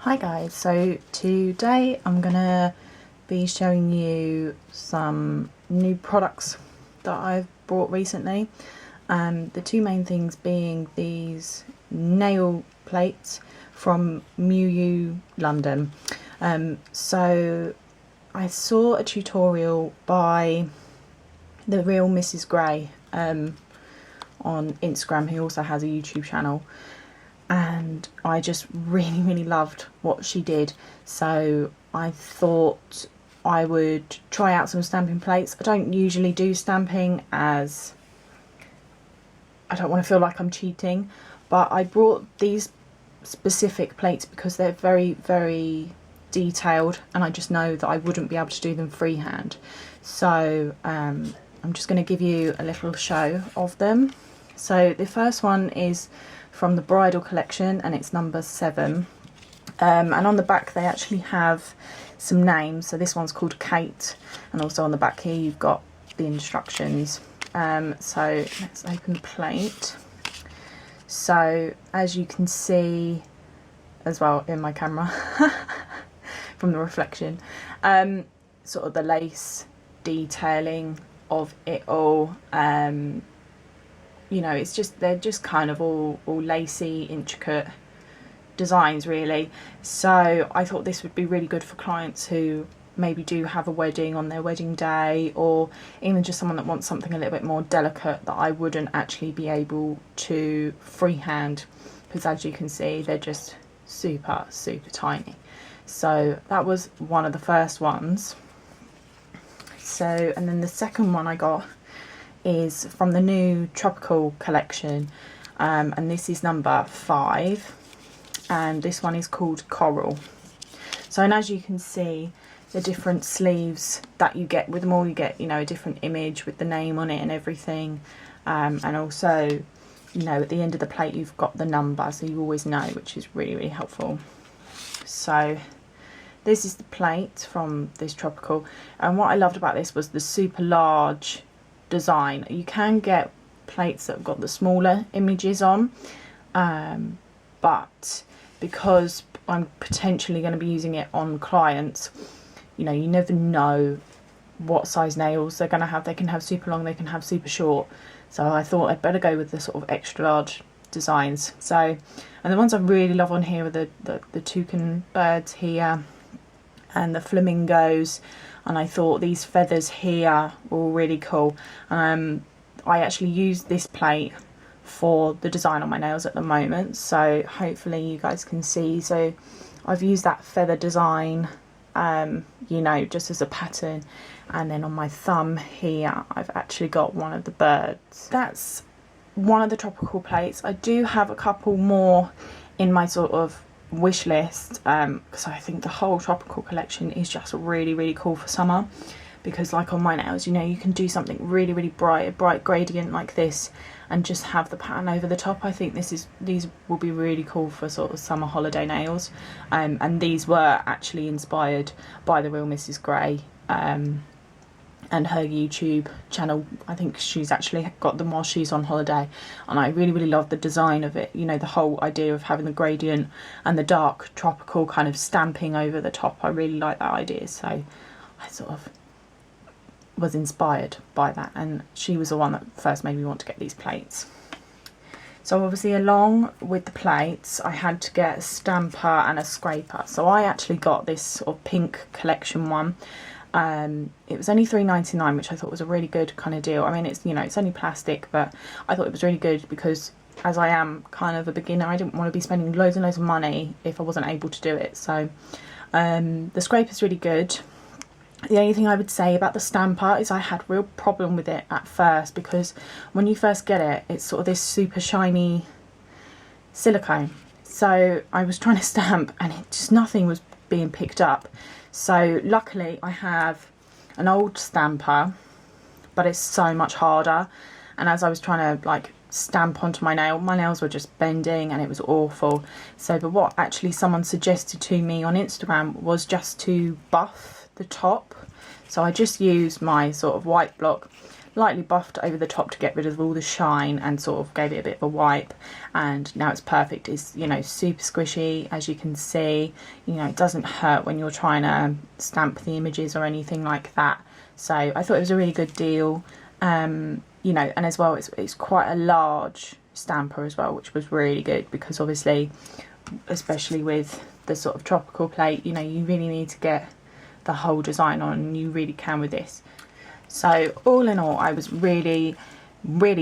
Hi guys, so today I'm gonna be showing you some new products that I've bought recently. The two main things being these nail plates from Moyou, London. So I saw a tutorial by the real Mrs. Gray on Instagram, who also has a YouTube channel, and I just really loved what she did, so I thought I would try out some stamping plates. I don't usually do stamping as I don't want to feel like I'm cheating, but I brought these specific plates because they're very detailed, and I just know that I wouldn't be able to do them freehand. So I'm just going to give you a little show of them. So the first one is from the Bridal collection, and it's number 7. And on the back they actually have some names. So this one's called Kate, and also on the back here you've got the instructions. So let's open the plate. So as you can see as well in my camera from the reflection, sort of the lace detailing of it all, you know, it's just, they're just kind of all lacy, intricate designs really. So I thought this would be really good for clients who maybe do have a wedding on their wedding day, or even just someone that wants something a little bit more delicate that I wouldn't actually be able to freehand, because as you can see they're just super tiny. So that was one of the first ones. So, and then the second one I got is from the new Tropical collection, and this is number 5, and this one is called Coral. So, and as you can see, the different sleeves that you get with them all, you get, you know, a different image with the name on it and everything, and also, you know, at the end of the plate you've got the number, so you always know, which is really helpful. So this is the plate from this Tropical, and what I loved about this was the super large design. You can get plates that have got the smaller images on, but because I'm potentially going to be using it on clients, you know, you never know what size nails they're going to have. They can have super long, they can have super short, so I thought I'd better go with the sort of extra large designs. So, and the ones I really love on here are the toucan birds here and the flamingos, and I thought these feathers here were really cool. I actually used this plate for the design on my nails at the moment, so hopefully you guys can see. So I've used that feather design, you know, just as a pattern, and then on my thumb here I've actually got one of the birds. That's one of the Tropical plates. I do have a couple more in my sort of wish list, because I think the whole Tropical collection is just really cool for summer, because like on my nails, you know, you can do something really bright, a bright gradient like this, and just have the pattern over the top. I think these will be really cool for sort of summer holiday nails, and these were actually inspired by the real Mrs. Gray, and her YouTube channel. I think she's actually got them while she's on holiday, and I really love the design of it. You know, the whole idea of having the gradient and the dark tropical kind of stamping over the top. I really like that idea, so I sort of was inspired by that, and she was the one that first made me want to get these plates. So obviously along with the plates I had to get a stamper and a scraper, so I actually got this sort of pink collection one. It was only £3.99, which I thought was a really good kind of deal. I mean, it's, you know, it's only plastic, but I thought it was really good because as I am kind of a beginner, I didn't want to be spending loads and loads of money if I wasn't able to do it. So the scraper is really good. The only thing I would say about the stamper is I had a real problem with it at first, because when you first get it, it's sort of this super shiny silicone. So I was trying to stamp and it just, nothing was being picked up. So luckily I have an old stamper, but it's so much harder, and as I was trying to like stamp onto my nails were just bending and it was awful. So but what actually someone suggested to me on Instagram was just to buff the top. So I just used my sort of white block lightly buffed over the top to get rid of all the shine and sort of gave it a bit of a wipe, and now it's perfect. It's, you know, super squishy, as you can see. You know, it doesn't hurt when you're trying to stamp the images or anything like that. So I thought it was a really good deal. You know, and as well, it's quite a large stamper as well, which was really good, because obviously, especially with the sort of tropical plate, you know, you really need to get the whole design on, and you really can with this. So all in all, I was really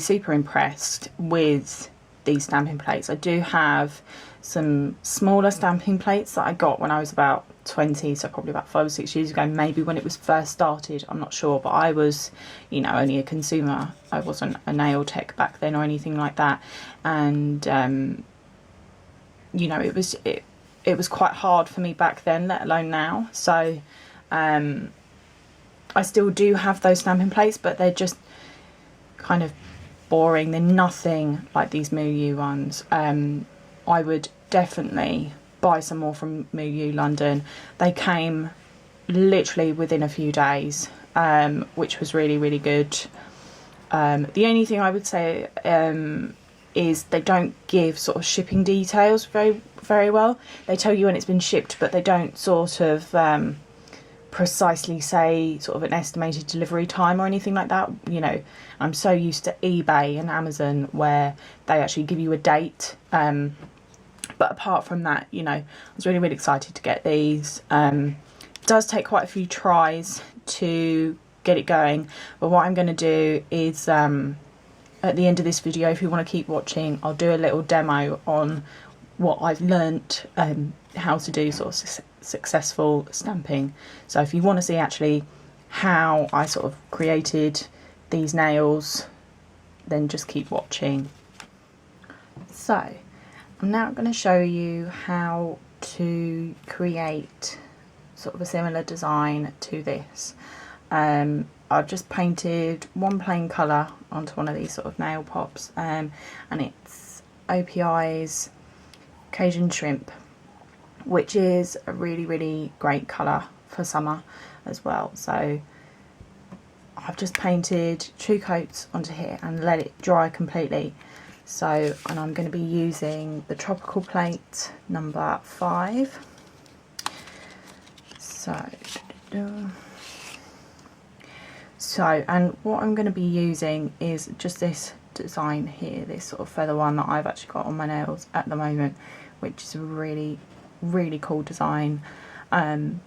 super impressed with these stamping plates. I do have some smaller stamping plates that I got when I was about 20, so probably about 5 or 6 years ago, maybe when it was first started, I'm not sure, but I was, you know, only a consumer. I wasn't a nail tech back then or anything like that, and you know, it was quite hard for me back then, let alone now. So I still do have those stamping plates, but they're just kind of boring. They're nothing like these Moyou ones. I would definitely buy some more from Moyou London. They came literally within a few days, which was really good. The only thing I would say is they don't give sort of shipping details very well. They tell you when it's been shipped, but they don't sort of precisely say sort of an estimated delivery time or anything like that. You know, I'm so used to eBay and Amazon where they actually give you a date, but apart from that, you know, I was really excited to get these. It does take quite a few tries to get it going, but what I'm going to do is at the end of this video, if you want to keep watching, I'll do a little demo on what I've learnt how to do sort of successful stamping. So if you want to see actually how I sort of created these nails, then just keep watching. So I'm now going to show you how to create sort of a similar design to this. I've just painted one plain colour onto one of these sort of nail pops, and it's OPI's Cajun Shrimp, which is a really great colour for summer as well. So I've just painted 2 coats onto here and let it dry completely. So, and I'm going to be using the tropical plate number 5. So, and what I'm going to be using is just this design here, this sort of feather one that I've actually got on my nails at the moment, which is a really cool design, and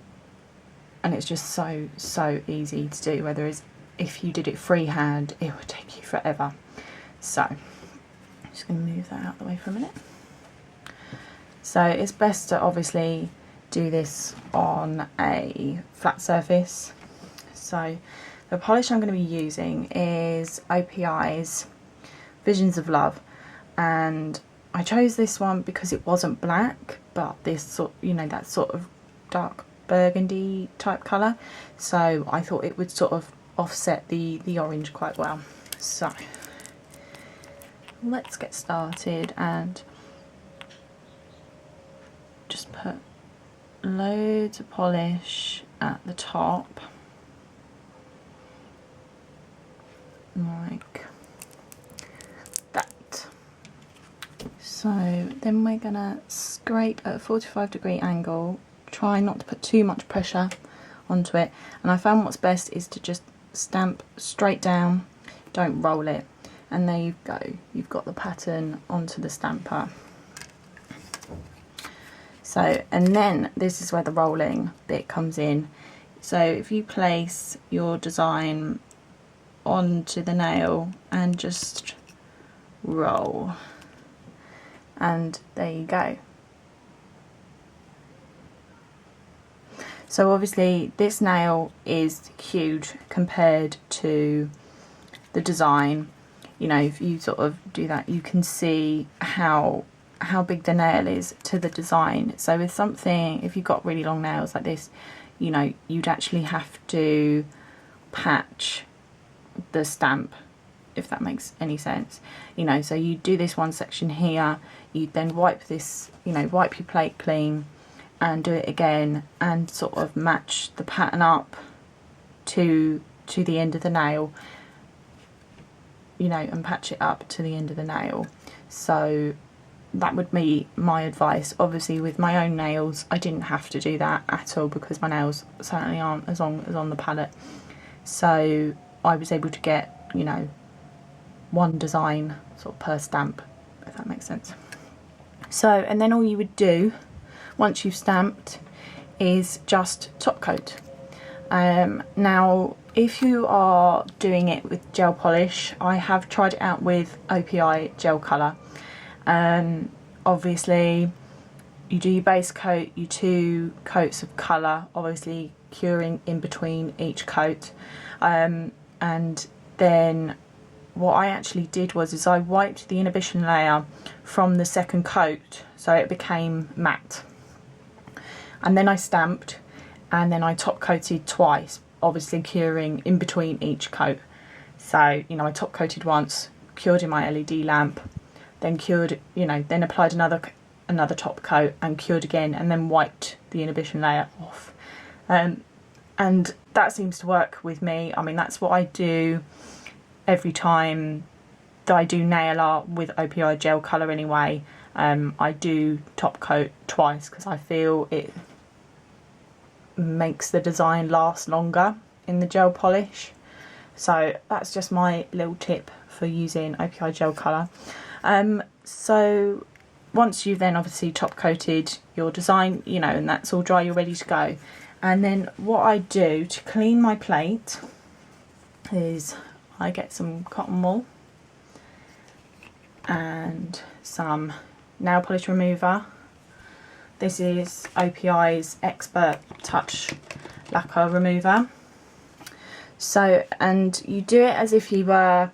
it's just so easy to do. Whether it's, if you did it freehand, it would take you forever. So I'm just going to move that out of the way for a minute. So it's best to obviously do this on a flat surface. So the polish I'm going to be using is OPI's Visions of Love, and I chose this one because it wasn't black, but this sort, you know, that sort of dark burgundy type colour, so I thought it would sort of offset the orange quite well. So let's get started and just put loads of polish at the top, like that. So then we're gonna scrape at a 45-degree angle, try not to put too much pressure onto it, and I found what's best is to just stamp straight down, don't roll it, and there you go, you've got the pattern onto the stamper. So, and then this is where the rolling bit comes in. So if you place your design onto the nail and just roll, and there you go. So obviously this nail is huge compared to the design. You know, if you sort of do that, you can see how big the nail is to the design. So with something, if you've got really long nails like this, you know, you'd actually have to patch the stamp, if that makes any sense. You know, so you do this one section here, you then wipe this, you know, wipe your plate clean and do it again and sort of match the pattern up to the end of the nail, you know, and patch it up to the end of the nail. So that would be my advice. Obviously with my own nails I didn't have to do that at all, because my nails certainly aren't as long as on the palette. So I was able to get, you know, one design sort of per stamp, if that makes sense. So, and then all you would do once you've stamped is just top coat. Now if you are doing it with gel polish, I have tried it out with OPI gel colour. Obviously you do your base coat, your 2 coats of colour, obviously curing in between each coat, and then what I actually did was I wiped the inhibition layer from the second coat so it became matte, and then I stamped, and then I top coated twice, obviously curing in between each coat. So, you know, I top coated once, cured in my LED lamp, then cured, you know, then applied another top coat and cured again, and then wiped the inhibition layer off. And that seems to work with me. I mean, that's what I do every time that I do nail art with OPI gel colour anyway. I do top coat twice because I feel it makes the design last longer in the gel polish. So that's just my little tip for using OPI gel colour. So once you've then obviously top coated your design, you know, and that's all dry, you're ready to go. And then what I do to clean my plate is I get some cotton wool and some nail polish remover. This is OPI's Expert Touch Lacquer Remover. So, and you do it as if you were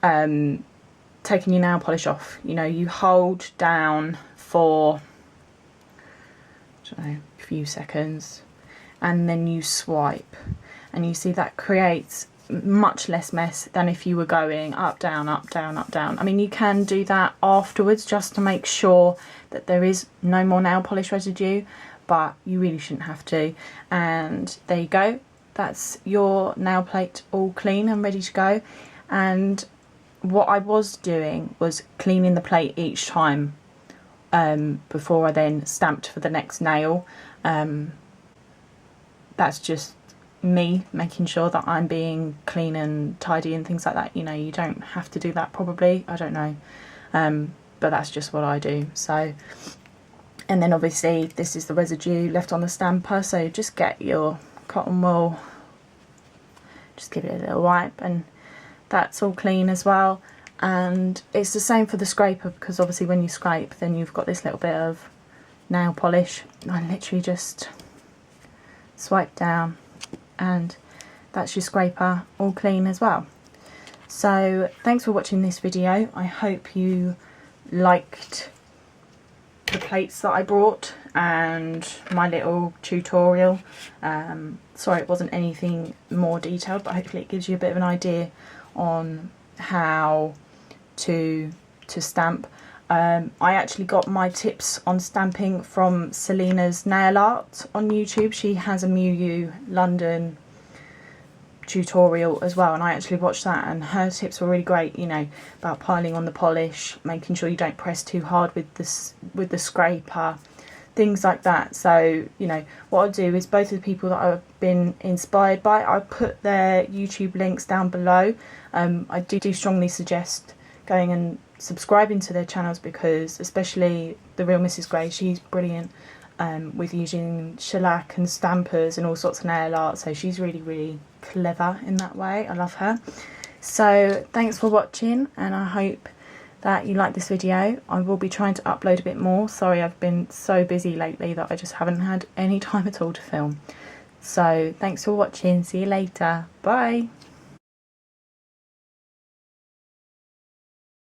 taking your nail polish off. You know, you hold down for, I don't know, a few seconds, and then you swipe, and you see that creates much less mess than if you were going up, down, up, down, up, down. I mean, you can do that afterwards just to make sure that there is no more nail polish residue, but you really shouldn't have to. And there you go, that's your nail plate all clean and ready to go. And what I was doing was cleaning the plate each time before I then stamped for the next nail. That's just me making sure that I'm being clean and tidy and things like that. You know, you don't have to do that probably, I don't know, but that's just what I do. So, and then obviously this is the residue left on the stamper, so just get your cotton wool, just give it a little wipe, and that's all clean as well. And it's the same for the scraper, because obviously when you scrape then you've got this little bit of nail polish. I literally just swipe down and that's your scraper all clean as well. So thanks for watching this video. I hope you liked the plates that I brought and my little tutorial. Sorry it wasn't anything more detailed, but hopefully it gives you a bit of an idea on how to stamp. I actually got my tips on stamping from Selena's Nail Art on YouTube. She has a Moyou London tutorial as well, and I actually watched that, and her tips were really great, you know, about piling on the polish, making sure you don't press too hard with the scraper, things like that. So, you know, what I'll do is both of the people that I've been inspired by, I'll put their YouTube links down below. I do strongly suggest going and subscribing to their channels, because especially the real Mrs. Gray, she's brilliant with using shellac and stampers and all sorts of nail art, so she's really clever in that way. I love her. So thanks for watching, and I hope that you like this video. I will be trying to upload a bit more. Sorry, I've been so busy lately that I just haven't had any time at all to film. So thanks for watching, see you later, bye.